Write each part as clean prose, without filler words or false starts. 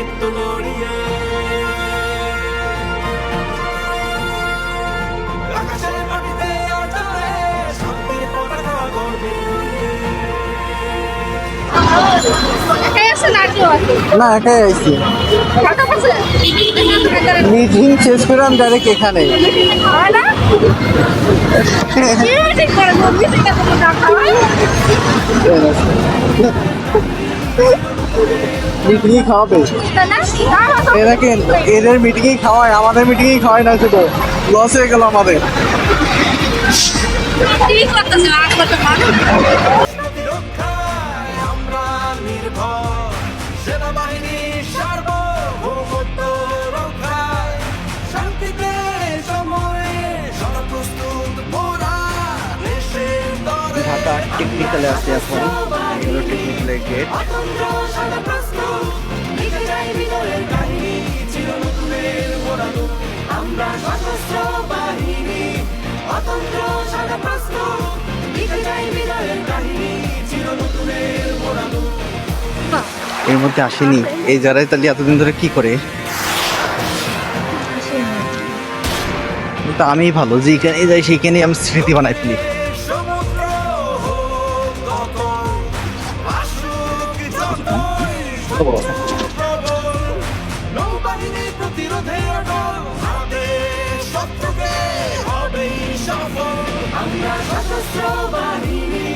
মৃত্যু লড়িয়ে আকাশের মাটিতে অচলে শান্তির পতাকা গর্বে না একাই আইছি মিটিং শেষ করে আমি ডাইরেক্ট এখানে মিটিংই খাওয়াবে এনাকে এদের মিটিংই খাওয়ায় আমাদের মিটিংই খাওয়ায় না শুধু লস হয়ে গেল আমাদের রক্ষায় আমরা নির্ভর সেনাবাহিনী সার্বভৌমত্ব রক্ষায় শান্তিতে সময়ে সর্বপ্রস্তুত মোরা দেশের তরে ঢাকা টেকনিক্যালে আছে এখন এগুলো টেকনিক্যালের গেট অতন্ত্র সাদা প্রস্তুত লিখে যাই বিজয়ের কাহিনী চিরনতুনের মোড়ানো আমরা সশস্ত্র বাহিনী অতন্ত্র সাদা প্রস্তুত লিখে যাই বিজয়ের কাহিনী চিরনতুনের মোড়ানো এর মধ্যে আসেনি এই যারাই তাহলে এতদিন ধরে কি করে তো আমিই ভালো যেখানে যাই সেখানে আমি স্মৃতি বানাই ফেলি সমুদ্র হোক তখন আসুক যতই প্রবল নৌবাহিনী প্রতিরোধে অটল ভারতের শত্রুকে হবেই সফল আমরা সশস্ত্র বাহিনী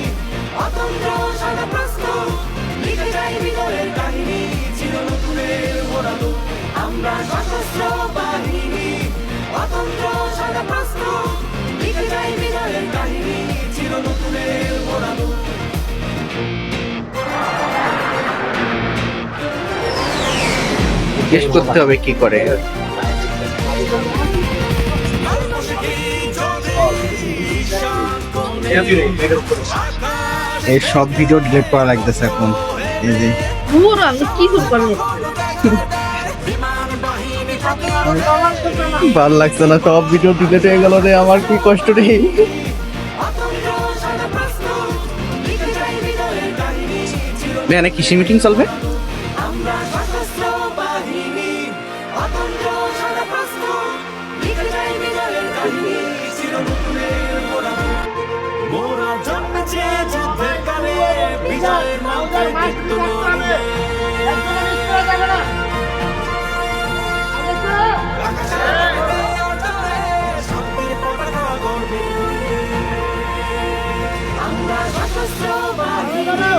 অতন্ত্র সাদা প্রস্তুত লিখে যাই বিজয়ের কাহিনী চিরনতুনের মোড়ানো আমরা সশস্ত্র বাহিনী অতন্ত্র সাদা প্রস্তুত লিখে যাই বিজয়ের কাহিনী চিরনতুনের মোড়ানো জিজ্ঞেস করতে হবে কি করে এই সব ভিডিও ডিলিট করা লাগতেছে এখন এই যে ভাল লাগছে না সব ভিডিও ডিলিট হয়ে গেল রে আমার কি কষ্ট রে এখানে কৃষি মিটিং চলবে আমরা সশস্ত্র বাহিনী অতন্ত্র সাদা প্রস্তুত লিখে যাই বিজয়ের কাহিনী চিরনতুনের মোড়ানো মোরা জন্মেছে যুদ্ধের কালে বিজয়ের মন্ত্রে মৃত্যু লড়িয়ে আকাশের মাটিতে অচলে শান্তির পতাকা গর্বে আমরা সশস্ত্র বাহিনী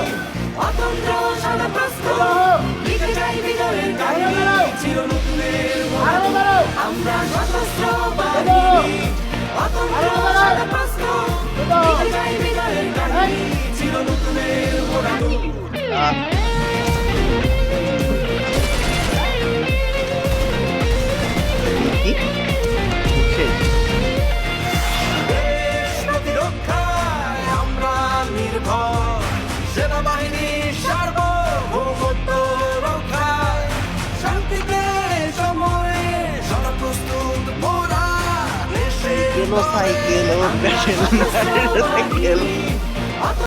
অতন্ত্র সাদা প্রস্তুত লিখে যাই বিজয়ের কাহিনী চিরনতুনের মোড়ানো আমরা সশস্ত্র বাহিনী অতন্ত্র সাদা প্রস্তুত লিখে যাই বিজয়ের কাহিনী চিরনতুনের মোড়ানো দেশ প্রতিরক্ষায় আমরা নির্ভর সেনাবাহিনী সার্বভৌমত্ব রক্ষায় শান্তিতে সময়ে সর্বপ্রস্তুত মোরা দেশের সাইকেল